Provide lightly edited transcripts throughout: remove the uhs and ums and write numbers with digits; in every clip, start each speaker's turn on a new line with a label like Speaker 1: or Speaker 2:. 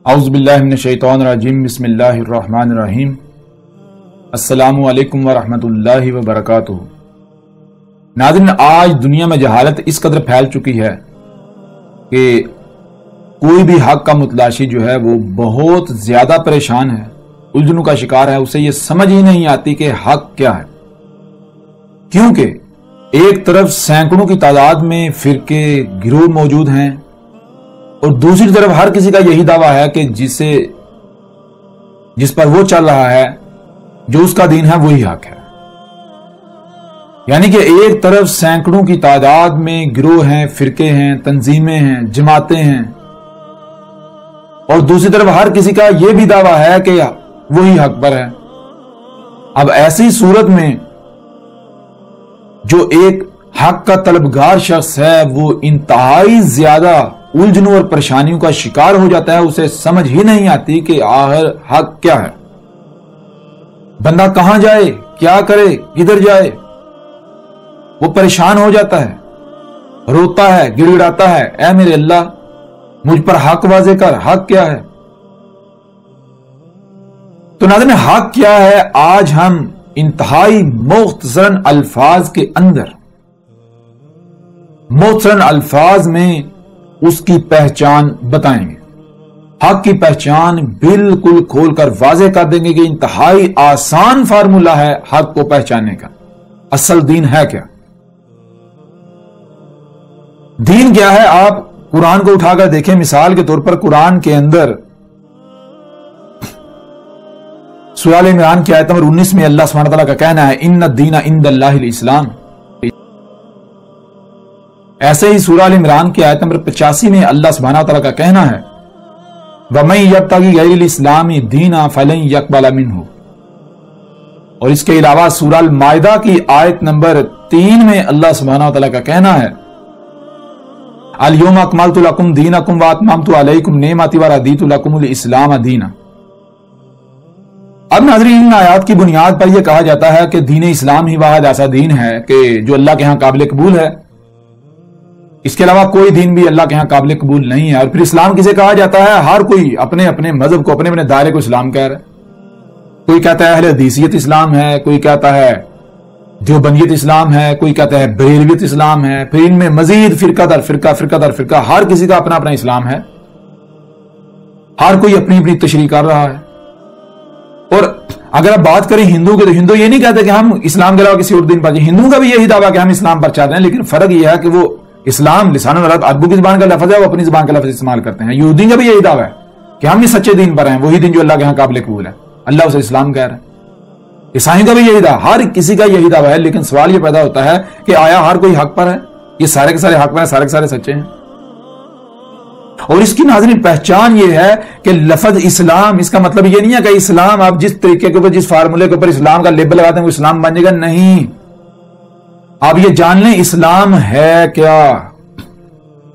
Speaker 1: اعوذ باللہ من الشیطان الرجیم بسم اللہ الرحمن الرحیم السلام علیکم ورحمۃ اللہ وبرکاتہ۔ ناظرین، آج دنیا میں جہالت اس قدر پھیل چکی ہے کہ کوئی بھی حق کا متلاشی جو ہے وہ بہت زیادہ پریشان ہے، الجھنوں کا شکار ہے، اسے یہ سمجھ ہی نہیں آتی کہ حق کیا ہے، کیونکہ ایک طرف سینکڑوں کی تعداد میں فرقے گروہ موجود ہیں اور دوسری طرف ہر کسی کا یہی دعویٰ ہے کہ جس پر وہ چل رہا ہے، جو اس کا دین ہے، وہی حق ہے۔ یعنی کہ ایک طرف سینکڑوں کی تعداد میں گروہ ہیں، فرقے ہیں، تنظیمیں ہیں، جماعتیں ہیں، اور دوسری طرف ہر کسی کا یہ بھی دعویٰ ہے کہ وہی حق پر ہے۔ اب ایسی صورت میں جو ایک حق کا طلبگار شخص ہے وہ انتہائی زیادہ الجھنوں اور پریشانیوں کا شکار ہو جاتا ہے، اسے سمجھ ہی نہیں آتی کہ آخر حق کیا ہے، بندہ کہاں جائے، کیا کرے، کدھر جائے۔ وہ پریشان ہو جاتا ہے، روتا ہے، گڑ گڑاتا ہے، اے میرے اللہ مجھ پر حق واضح کر، حق کیا ہے۔ تو ناظرین، حق کیا ہے آج ہم انتہائی مختصراً الفاظ کے اندر، مختصراً الفاظ میں اس کی پہچان بتائیں گے۔ حق کی پہچان بالکل کھول کر واضح کر دیں گے کہ انتہائی آسان فارمولہ ہے حق کو پہچاننے کا۔ اصل دین ہے کیا؟ دین کیا ہے؟ آپ قرآن کو اٹھا کر دیکھیں، مثال کے طور پر قرآن کے اندر سورہ ال عمران کی آیت نمبر 19 میں اللہ سبحانہ تعالیٰ کا کہنا ہے ان الدین عند اللہ الاسلام۔ ایسے ہی سورہ ال عمران کی آیت نمبر 85 میں اللہ سبحانہ تعالیٰ کا کہنا ہے وَمَن يَبْتَغِ غَيْرَ الْإِسْلَامِ دِينًا فَلَن يَقْبَلَ مِنْهُ۔ اور اس کے علاوہ سورہ المائدہ کی آیت نمبر 3 میں اللہ سبحانہ تعالیٰ کا کہنا ہے الْيَوْمَ أَكْمَلْتُ لَكُمْ دِينَكُمْ وَأَتْمَمْتُ عَلَيْكُمْ نِعْمَتِي وَرَضِيتُ لَكُمُ الْإِسْلَامَ دِينًا۔ اب ناظرین، ان آیات کی بنیاد پر یہ کہا جاتا ہے کہ دین اسلام ہی واحد ایسا دین ہے کہ جو اللہ کے ہاں قابل قبول ہے، اس کے علاوہ کوئی دین بھی اللہ کے ہاں قابل قبول نہیں ہے۔ اور پھر اسلام کسے کہا جاتا ہے؟ ہر کوئی اپنے اپنے مذہب کو، اپنے اپنے دائرے کو اسلام کہہ رہا ہے۔ کوئی کہتا ہے اہل حدیثیت اسلام ہے، کوئی کہتا ہے دیوبندیت اسلام ہے، کوئی کہتا ہے بریلویت اسلام ہے، پھر ان میں مزید فرقہ در فرقہ، فرقہ در فرقہ، ہر کسی کا اپنا اپنا اسلام ہے، ہر کوئی اپنی اپنی تشریح کر رہا ہے۔ اور اگر آپ بات کریں ہندو کے، تو ہندو یہ نہیں کہتے کہ ہم اسلام کے علاوہ کسی اور دین پر جائیں، ہندوؤں کا بھی یہی دعویٰ کہ ہم اسلام پر چاہتے ہیں، لیکن فرق یہ ہے کہ وہ اسلام لسان العرب عربوں کی زبان کا لفظ ہے، وہ اپنی زبان کا لفظ استعمال کرتے ہیں۔ یہودیوں کا بھی یہی دعویٰ ہے کہ ہم ہی سچے دین پر ہیں، وہی دین جو اللہ کے ہاں قابل قبول ہے، اللہ اسے اسلام کہہ رہا ہے۔ عیسائیوں کا بھی یہی دعویٰ، ہر کسی کا یہی دعویٰ ہے، لیکن سوال یہ پیدا ہوتا ہے کہ آیا ہر کوئی حق پر ہے؟ یہ سارے کے سارے حق پر ہیں، سارے کے سارے سچے ہیں؟ اور اس کی ناظرین پہچان یہ ہے کہ لفظ اسلام، اس کا مطلب یہ نہیں ہے کہ اسلام آپ جس طریقے کے اوپر، جس فارمولے کے اوپر اسلام کا لیبل لگاتے ہیں وہ اسلام بن جائے گا، نہیں۔ آپ یہ جان لیں اسلام ہے کیا۔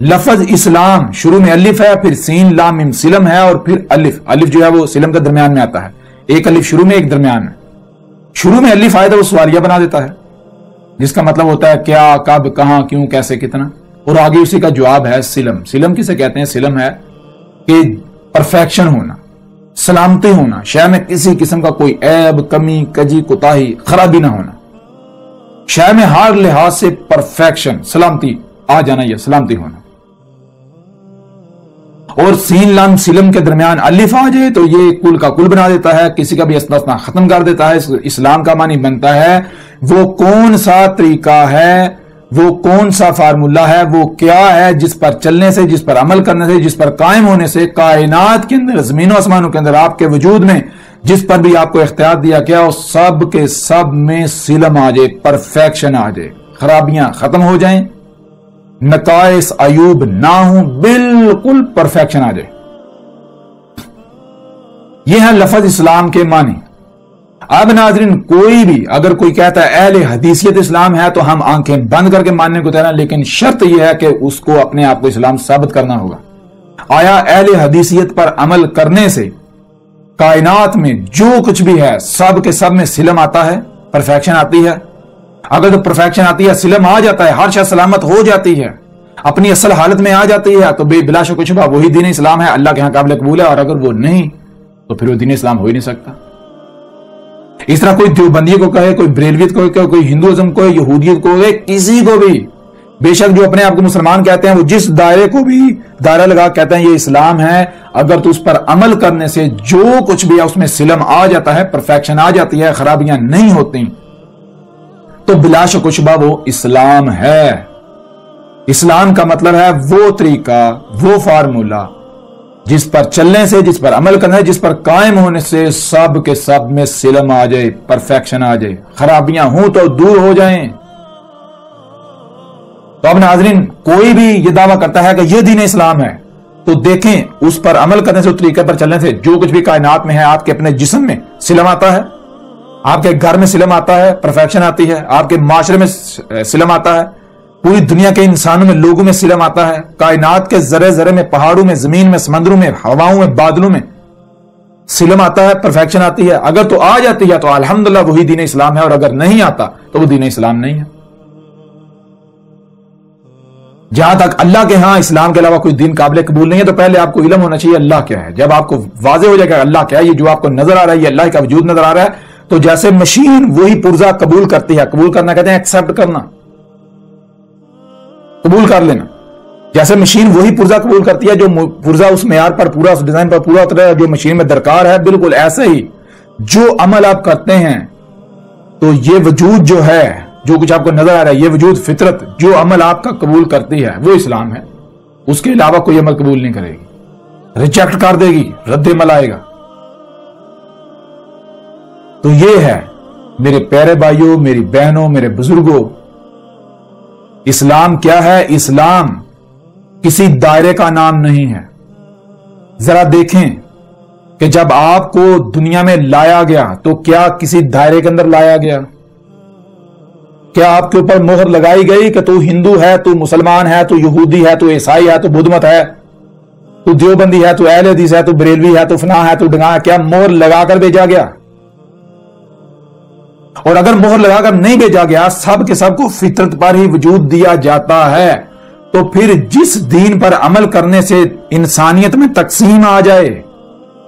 Speaker 1: لفظ اسلام شروع میں الف ہے، پھر سین لام میم سلم ہے، اور پھر الف جو ہے وہ سلم کے درمیان میں آتا ہے، ایک الف شروع میں، ایک درمیان میں۔ شروع میں الف آئے تو وہ سوالیہ بنا دیتا ہے، جس کا مطلب ہوتا ہے کیا، کب، کہاں، کیوں، کیسے، کتنا، اور آگے اسی کا جواب ہے سلم۔ سلم کسے کہتے ہیں؟ سلم ہے کہ پرفیکشن ہونا، سلامتی ہونا، شے میں کسی قسم کا کوئی عیب، کمی، کجی، کوتاہی، خرابی نہ ہونا، شے میں ہر لحاظ سے پرفیکشن، سلامتی آ جانا، یہ سلامتی ہونا۔ اور سین لام سلم کے درمیان الف آ جائے تو یہ کل کا کل بنا دیتا ہے، کسی کا بھی استثناء ختم کر دیتا ہے۔ اسلام کا معنی بنتا ہے وہ کون سا طریقہ ہے، وہ کون سا فارمولہ ہے، وہ کیا ہے جس پر چلنے سے، جس پر عمل کرنے سے، جس پر قائم ہونے سے کائنات کے اندر، زمین و آسمانوں کے اندر، آپ کے وجود میں جس پر بھی آپ کو اختیار دیا گیا وہ سب کے سب میں سلم آ جائے، پرفیکشن آ جائے، خرابیاں ختم ہو جائیں، نقائص عیوب نہ ہوں، بالکل پرفیکشن آ جائے۔ یہ ہے لفظ اسلام کے معنی۔ اب ناظرین، کوئی بھی اگر کوئی کہتا ہے اہل حدیثیت اسلام ہے تو ہم آنکھیں بند کر کے ماننے کو تیار ہیں، لیکن شرط یہ ہے کہ اس کو اپنے آپ کو اسلام ثابت کرنا ہوگا۔ آیا اہل حدیثیت پر عمل کرنے سے کائنات میں جو کچھ بھی ہے سب کے سب میں سلم آتا ہے، پرفیکشن آتی ہے؟ اگر تو پرفیکشن آتی ہے، سلم آ جاتا ہے، ہر شے سلامت ہو جاتی ہے، اپنی اصل حالت میں آ جاتی ہے تو بلا شک و شبہ وہی دین اسلام ہے، اللہ کے ہاں قابل قبول ہے، اور اگر وہ نہیں تو پھر وہ دین اسلام ہو ہی نہیں سکتا۔ اس طرح کوئی دیوبندی کو کہے، کوئی بریلویت کو کہے، کوئی ہندوازم کو، یہودیت کو کہے، کسی کو بھی، بے شک جو اپنے آپ کو مسلمان کہتے ہیں وہ جس دائرے کو بھی دائرہ لگا کہتے ہیں یہ اسلام ہے، اگر تو اس پر عمل کرنے سے جو کچھ بھی ہے اس میں سلم آ جاتا ہے، پرفیکشن آ جاتی ہے، خرابیاں نہیں ہوتی، تو بلا شک و شبہ وہ اسلام ہے۔ اسلام کا مطلب ہے وہ طریقہ، وہ فارمولہ جس پر چلنے سے، جس پر عمل کرنے سے، جس پر قائم ہونے سے سب کے سب میں سلم آ جائے، پرفیکشن آ جائے، خرابیاں ہوں تو دور ہو جائیں۔ تو اب ناظرین کوئی بھی یہ دعویٰ کرتا ہے کہ یہ دین اسلام ہے تو دیکھیں اس پر عمل کرنے سے، اس طریقے پر چلنے سے جو کچھ بھی کائنات میں ہے، آپ کے اپنے جسم میں سلم آتا ہے، آپ کے گھر میں سلم آتا ہے، پرفیکشن آتی ہے، آپ کے معاشرے میں سلم آتا ہے، پوری دنیا کے انسانوں میں، لوگوں میں سلم آتا ہے، کائنات کے ذرے ذرے میں، پہاڑوں میں، زمین میں، سمندروں میں، ہواؤں میں، بادلوں میں سلم آتا ہے، پرفیکشن آتی ہے۔ اگر تو آ جاتی ہے تو الحمدللہ وہی دین اسلام ہے، اور اگر نہیں آتا تو وہ دین اسلام نہیں ہے۔ جہاں تک اللہ کے ہاں اسلام کے علاوہ کوئی دین قابل قبول نہیں ہے تو پہلے آپ کو علم ہونا چاہیے اللہ کیا ہے۔ جب آپ کو واضح ہو جائے گا اللہ کیا ہے، یہ جو آپ کو نظر آ رہا ہے یہ اللہ کا وجود نظر آ رہا ہے، تو جیسے مشین وہی پرزہ قبول کرتی ہے، قبول کرنا کہتے ہیں ایکسپٹ کرنا، قبول کر لینا، جیسے مشین وہی پرزہ قبول کرتی ہے جو پرزہ اس معیار پر پورا، اس ڈیزائن پر پورا اترا ہے جو مشین میں درکار ہے، بالکل ایسے ہی جو عمل آپ کرتے ہیں تو یہ وجود جو ہے، جو کچھ آپ کو نظر آ رہا ہے، یہ وجود فطرت جو عمل آپ کا قبول کرتی ہے وہ اسلام ہے، اس کے علاوہ کوئی عمل قبول نہیں کرے گی، ریجیکٹ کر دے گی، رد عمل آئے گا۔ تو یہ ہے میرے پیارے بھائیوں، میری بہنوں، میرے بزرگوں، اسلام کیا ہے؟ اسلام کسی دائرے کا نام نہیں ہے۔ ذرا دیکھیں کہ جب آپ کو دنیا میں لایا گیا تو کیا کسی دائرے کے اندر لایا گیا؟ کیا آپ کے اوپر مہر لگائی گئی کہ تو ہندو ہے، تو مسلمان ہے، تو یہودی ہے، تو عیسائی ہے، تو بدھ مت ہے، تو دیوبندی ہے، تو اہل حدیث ہے، تو بریلوی ہے، تو فلاں ہے، تو ڈھنگا ہے؟ کیا مہر لگا کر بھیجا گیا؟ اور اگر مہر لگا کر نہیں بھیجا گیا، سب کے سب کو فطرت پر ہی وجود دیا جاتا ہے، تو پھر جس دین پر عمل کرنے سے انسانیت میں تقسیم آ جائے،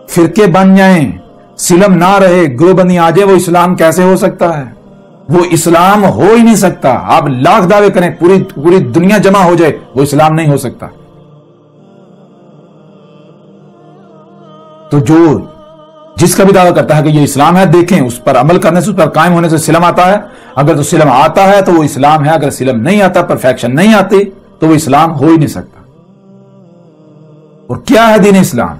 Speaker 1: فرقے بن جائیں، سلم نہ رہے، گروہ بندی آ جائے، وہ اسلام کیسے ہو سکتا ہے؟ وہ اسلام ہو ہی نہیں سکتا۔ آپ لاکھ دعوے کریں، پوری دنیا جمع ہو جائے، وہ اسلام نہیں ہو سکتا۔ تو جو جس کا بھی دعویٰ کرتا ہے کہ یہ اسلام ہے، دیکھیں اس پر عمل کرنے سے، اس پر قائم ہونے سے سلم آتا ہے، اگر تو سلم آتا ہے تو وہ اسلام ہے، اگر سلم نہیں آتا، پرفیکشن نہیں آتی تو وہ اسلام ہو ہی نہیں سکتا۔ اور کیا ہے دین اسلام؟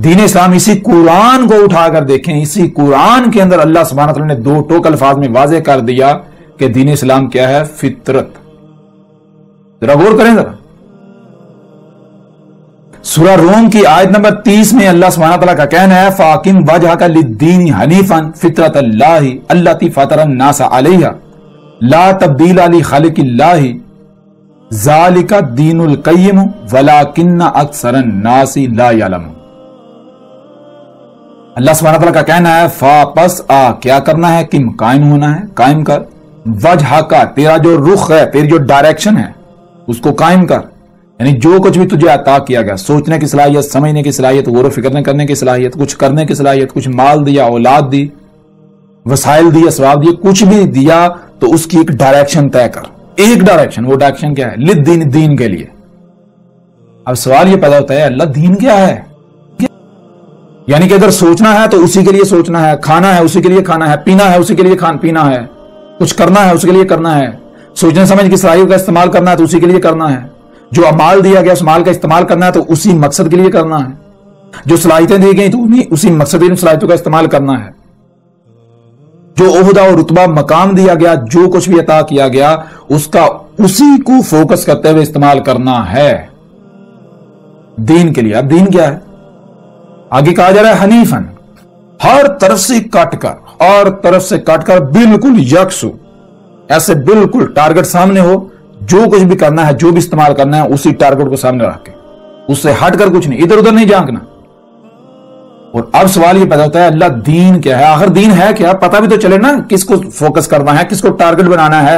Speaker 1: دین اسلام اسی قرآن کو اٹھا کر دیکھیں، اسی قرآن کے اندر اللہ سبحانہ وتعالی نے 2 ٹوک الفاظ میں واضح کر دیا کہ دین اسلام کیا ہے؟ فطرت۔ ذرا غور کریں ذرا، سورہ روم کی آیت نمبر 30 میں اللہ سبحانہ وتعالی کا کہنا ہے فَأَقِمْ وَجْهَكَ لِلدِّينِ حَنِيفًا فِطْرَةَ اللَّهِ الَّتِي فَطَرَ النَّاسَ عَلَيْهَا لَا تَبْدِيلَ لِخَلْقِ اللَّهِ ذَلِكَ الدِّينُ الْقَيِّمُ وَلَكِنَّ أَكْثَرَ النَّاسِ لَا يَعْلَمُونَ۔ اللہ سبحانہ وتعالی کا کہنا ہے پس کیا کرنا ہے؟ کم قائم ہونا ہے، قائم کر، وجہ کا تیرا جو رخ ہے، تیری جو ڈائریکشن ہے اس کو قائم کر، یعنی جو کچھ بھی تجھے عطا کیا گیا، سوچنے کی صلاحیت، سمجھنے کی صلاحیت، غور و فکر کرنے کی صلاحیت، کچھ کرنے کی صلاحیت، کچھ مال دیا، اولاد دی، وسائل دی، اسباب دیے، کچھ بھی دیا تو اس کی ایک ڈائریکشن طے کر، ایک ڈائریکشن۔ وہ ڈائریکشن کیا ہے؟ للدین، دین کے لیے۔ اب سوال یہ پیدا ہوتا ہے اللہ دین کیا ہے؟ یعنی کہ اگر سوچنا ہے تو اسی کے لیے سوچنا ہے، کھانا ہے اسی کے لیے کھانا ہے، پینا ہے اسی کے لیے پینا ہے، کچھ کرنا ہے اسی کے لیے کرنا ہے، سوچنے سمجھ کی صلاحیت کا استعمال کرنا ہے تو اسی کے لیے کرنا ہے، جو مال دیا گیا اس مال کا استعمال کرنا ہے تو اسی مقصد کے لیے کرنا ہے، جو صلاحیتیں دی گئی تو اسی مقصد ان صلاحیتوں کا استعمال کرنا ہے، جو عہدہ اور رتبہ مقام دیا گیا، جو کچھ بھی عطا کیا گیا اس کا اسی کو فوکس کرتے ہوئے استعمال کرنا ہے دین کے لیے۔ اب دین کیا ہے؟ آگے کہا جا رہا ہے حنیفن، ہر طرف سے کٹ کر، اور طرف سے کٹ کر بالکل یکسو، ایسے بالکل ٹارگٹ سامنے ہو، جو کچھ بھی کرنا ہے، جو بھی استعمال کرنا ہے اسی ٹارگٹ کو سامنے رکھ کے، اس سے ہٹ کر کچھ نہیں، ادھر ادھر نہیں جھانکنا۔ اور اب سوال یہ پیدا ہوتا ہے اللہ دین کیا ہے؟ آخر دین ہے کیا؟ پتہ بھی تو چلے نا کس کو فوکس کرنا ہے، کس کو ٹارگٹ بنانا ہے۔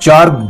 Speaker 1: 4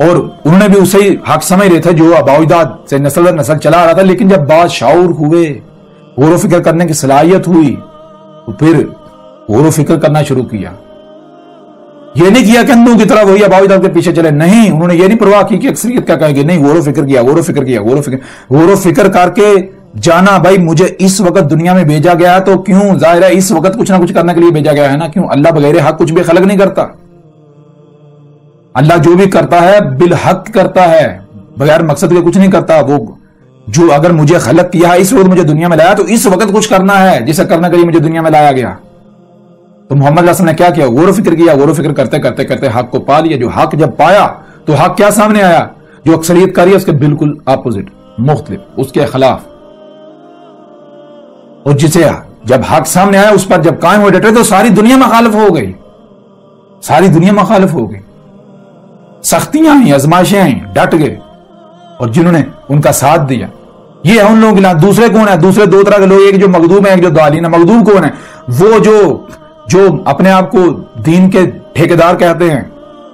Speaker 1: اور انہوں نے بھی اسے حق سمجھ رہے تھے جو آباء و اجداد سے نسل در نسل چلا آ رہا تھا. لیکن جب بات شعور ہوئے, غور و فکر کرنے کی صلاحیت ہوئی, تو پھر غور و فکر کرنا شروع کیا. یہ نہیں کیا کہ اندھوں کی طرح وہی آباء و اجداد کے پیچھے چلے, نہیں, انہوں نے یہ نہیں پرواہ کی کہ اکثریت کیا کہے گی, نہیں, غور و فکر کیا, غور و فکر کیا, غور و فکر کر کے جانا بھائی مجھے اس وقت دنیا میں بھیجا گیا ہے تو کیوں, ظاہر ہے اس وقت کچھ نہ کچھ کرنے کے لیے بھیجا گیا ہے نا, کیوں, اللہ بغیر حق کچھ بھی خلق نہیں کرتا. اللہ جو بھی کرتا ہے بالحق کرتا ہے, بغیر مقصد کے کچھ نہیں کرتا. وہ جو اگر مجھے خلق کیا ہے, اس وقت مجھے دنیا میں لایا, تو اس وقت کچھ کرنا ہے جسے کرنے کے لیے مجھے دنیا میں لایا گیا. تو محمد صلی اللہ علیہ وسلم نے کیا کیا, غور و فکر کیا, غور و فکر کرتے کرتے کرتے حق کو پا لیا. جو حق جب پایا تو حق کیا سامنے آیا, جو اکثریت کر رہی ہے اس کے بالکل اپوزٹ, مختلف, اس کے خلاف. اور جسے جب حق سامنے آیا اس پر جب قائم ہو ڈٹے تو ساری دنیا مخالف ہو گئی, ساری دنیا مخالف ہو گئی. سختیاں آئیں, آزمائشیں آئیں, ڈٹ گئے, اور جنہوں نے ان کا ساتھ دیا. یہ ہے ان لوگوں کے لیے. دوسرے کون ہیں, دوسرے دو طرح کے لوگ, ایک جو مغضوب ہیں, ایک جو ضالین ہیں. مغضوب کون ہے, وہ جو اپنے آپ کو دین کے ٹھیکیدار کہتے ہیں,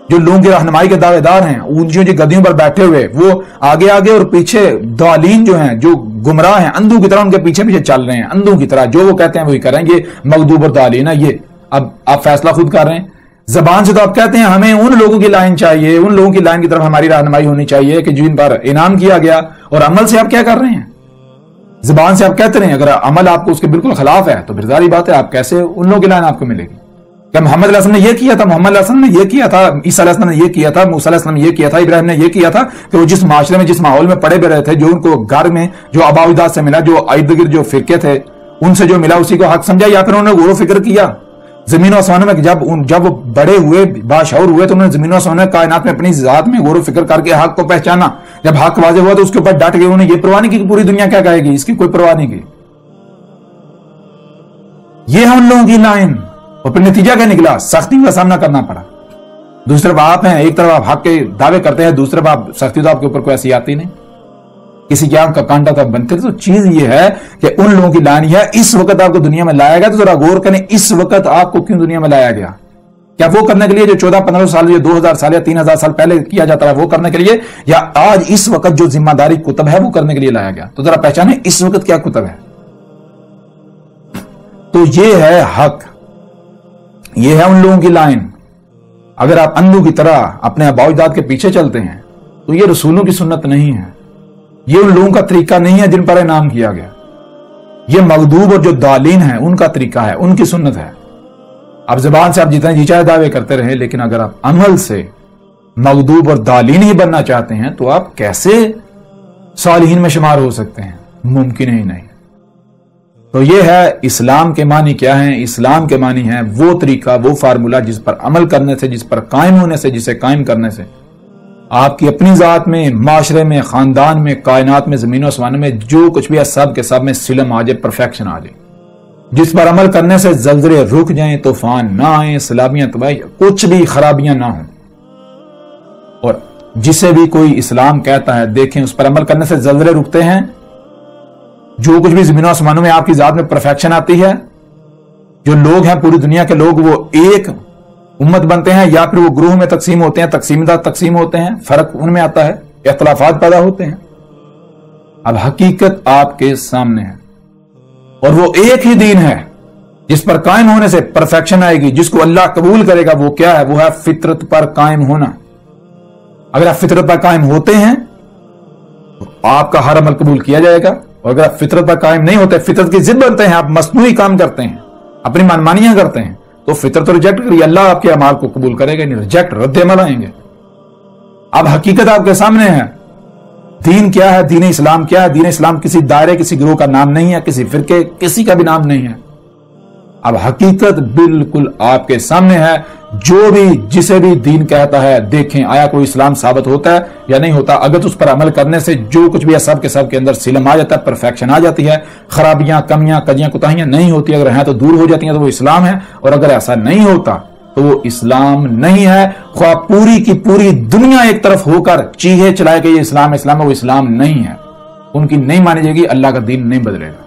Speaker 1: جو لوگوں کی رہنمائی کے دعوے دار ہیں, اونچی اونچی گدیوں پر بیٹھے ہوئے, وہ آگے آگے اور پیچھے ضالین جو ہیں, جو گمراہ ہیں, اندھوں کی طرح ان کے پیچھے پیچھے چل رہے ہیں, اندھوں کی طرح جو وہ کہتے ہیں وہی کر رہے ہیں. یہ مغضوب اور ضالین ہے. یہ اب آپ فیصلہ خود کر رہے ہیں. زبان سے تو آپ کہتے ہیں ہمیں ان لوگوں کی لائن چاہیے, ان لوگوں کی لائن کی طرف ہماری رہنمائی ہونی چاہیے کہ جن پر انعام کیا گیا, اور عمل سے آپ کیا کر رہے ہیں, زبان سے آپ کہتے رہے ہیں. اگر عمل آپ کو اس کے بالکل خلاف ہے تو پھر ظاہری بات ہے آپ کیسے ان لوگوں کی لائن آپ کو ملے گی. کہ محمد علیہ السلام نے یہ کیا تھا, محمد علیہ السلام نے یہ کیا تھا, عیسیٰ علیہ السلام نے یہ کیا تھا, موسیٰ علیہ السلام نے یہ کیا تھا, ابراہیم نے یہ کیا تھا, کہ وہ جس معاشرے میں جس ماحول میں پڑے ہوئے رہے تھے, جو ان کو گھر میں جو آباء و اجداد سے ملا, جو ارد گرد جو فرقے تھے ان سے جو ملا اسی کو حق سمجھا, یا پھر انہوں نے غور و فکر کیا. زمین و آسمانوں میں جب وہ بڑے ہوئے, باشعور ہوئے, تو انہوں نے زمین و آسمانوں کائنات میں اپنی ذات میں غور و فکر کر کے حق کو پہچانا. جب حق واضح ہوا تو اس کے اوپر ڈٹ گئے. انہوں نے یہ پرواہ نہیں کی کہ پوری دنیا کیا کہے گی, اس کی کوئی پرواہ نہیں کی. یہ ہے ان لوگوں کی لائن. اور پھر نتیجہ کیا نکلا, سختی کا سامنا کرنا پڑا. دوسری طرف آپ ہیں, ایک طرف آپ حق کے دعوے کرتے ہیں, دوسری طرف آپ سختی تو آپ کے اوپر کوئی ایسی آتی نہیں, کسی کی آنکھ کا کانٹا تو بنتے. تو چیز یہ ہے کہ ان لوگوں کی لائن ہے, اس وقت آپ کو دنیا میں لایا گیا, تو ذرا غور کریں اس وقت آپ کو کیوں دنیا میں لایا گیا. کیا وہ کرنے کے لیے جو 14-15 سال, جو 2000 سال یا 3000 سال پہلے کیا جاتا ہے وہ کرنے کے لیے, یا آج اس وقت جو ذمہ داری کتب ہے وہ کرنے کے لیے لایا گیا. تو ذرا پہچانے اس وقت کیا کتب ہے. تو یہ ہے حق, یہ ہے ان لوگوں کی لائن. اگر آپ اندھوں کی طرح اپنے آباء و اجداد کے پیچھے چلتے ہیں تو یہ رسولوں کی سنت نہیں ہے, یہ ان لوگوں کا طریقہ نہیں ہے جن پر انعام کیا گیا. یہ مغضوب اور جو ضالین ہیں ان کا طریقہ ہے, ان کی سنت ہے. اب زبان سے آپ جتنے جی چاہے دعوے کرتے رہے, لیکن اگر آپ عمل سے مغضوب اور ضالین ہی بننا چاہتے ہیں تو آپ کیسے صالحین میں شمار ہو سکتے ہیں, ممکن ہی نہیں. تو یہ ہے اسلام کے معنی کیا ہیں. اسلام کے معنی ہے وہ طریقہ, وہ فارمولہ جس پر عمل کرنے سے, جس پر قائم ہونے سے, جسے قائم کرنے سے آپ کی اپنی ذات میں, معاشرے میں, خاندان میں, کائنات میں, زمین و آسمان میں جو کچھ بھی ہے سب کے سب میں سلم آ جائے, پرفیکشن آ جائے. جس پر عمل کرنے سے زلزلے رک جائیں, طوفان نہ آئیں, سیلابیاں, تباہی, کچھ بھی خرابیاں نہ ہوں. اور جسے بھی کوئی اسلام کہتا ہے دیکھیں اس پر عمل کرنے سے زلزلے رکتے ہیں, جو کچھ بھی زمین و آسمانوں میں آپ کی ذات میں پرفیکشن آتی ہے. جو لوگ ہیں پوری دنیا کے لوگ وہ ایک امت بنتے ہیں, یا پھر وہ گروہ میں تقسیم ہوتے ہیں, تقسیم دار تقسیم ہوتے ہیں, فرق ان میں آتا ہے, اختلافات پیدا ہوتے ہیں. اب حقیقت آپ کے سامنے ہے, اور وہ ایک ہی دین ہے جس پر قائم ہونے سے پرفیکشن آئے گی, جس کو اللہ قبول کرے گا. وہ کیا ہے, وہ ہے فطرت پر قائم ہونا. اگر آپ فطرت پر قائم ہوتے ہیں تو آپ کا ہر عمل قبول کیا جائے گا, اور اگر آپ فطرت پر قائم نہیں ہوتے, فطرت کی ضد بنتے ہیں, آپ مصنوعی کام کرتے ہیں, اپنی منمانیاں کرتے ہیں, تو فطرت تو ریجیکٹ کریے, اللہ آپ کے اعمال کو قبول کرے گا نہیں, ریجیکٹ, رد عمل آئیں گے. اب حقیقت آپ کے سامنے ہے. دین کیا ہے, دین اسلام کیا ہے. دین اسلام کسی دائرے, کسی گروہ کا نام نہیں ہے, کسی فرقے, کسی کا بھی نام نہیں ہے. اب حقیقت بالکل آپ کے سامنے ہے. جو بھی جسے بھی دین کہتا ہے دیکھیں آیا کوئی اسلام ثابت ہوتا ہے یا نہیں ہوتا. اگر اس پر عمل کرنے سے جو کچھ بھی ہے سب کے سب کے اندر سلم آ جاتا ہے, پرفیکشن آ جاتی ہے, خرابیاں, کمیاں, کجیاں, کوتاہیاں نہیں ہوتی. اگر ہیں تو دور ہو جاتی ہیں, تو وہ اسلام ہے. اور اگر ایسا نہیں ہوتا تو وہ اسلام نہیں ہے. خواہ پوری کی پوری دنیا ایک طرف ہو کر چیخے چلائے کہ یہ اسلام ہے, اسلام ہے, وہ اسلام نہیں ہے. ان کی نہیں مانی جائے گی, اللہ کا دین نہیں بدلے گا.